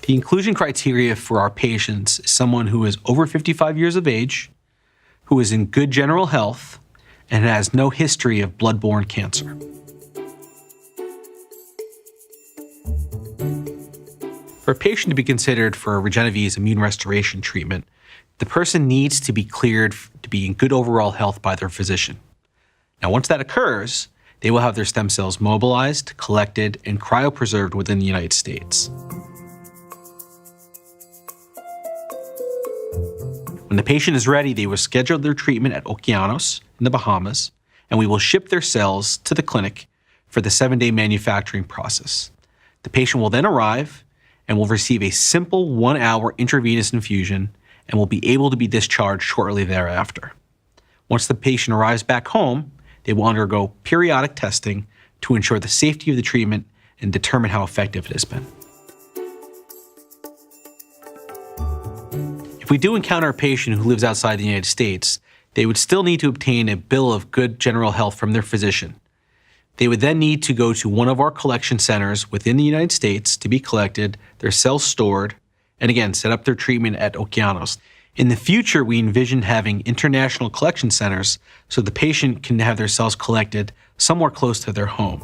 The inclusion criteria for our patients is someone who is over 55 years of age, who is in good general health, and has no history of blood-borne cancer. For a patient to be considered for Rejenevie's immune restoration treatment, the person needs to be cleared to be in good overall health by their physician. Now, once that occurs, they will have their stem cells mobilized, collected, and cryopreserved within the United States. When the patient is ready, they will schedule their treatment at Okeanos in the Bahamas, and we will ship their cells to the clinic for the 7-day manufacturing process. The patient will then arrive and will receive a simple 1-hour intravenous infusion and will be able to be discharged shortly thereafter. Once the patient arrives back home, they will undergo periodic testing to ensure the safety of the treatment and determine how effective it has been. If we do encounter a patient who lives outside the United States, they would still need to obtain a bill of good general health from their physician. They would then need to go to one of our collection centers within the United States to be collected, their cells stored, and again, set up their treatment at Okeanos. In the future, we envision having international collection centers so the patient can have their cells collected somewhere close to their home.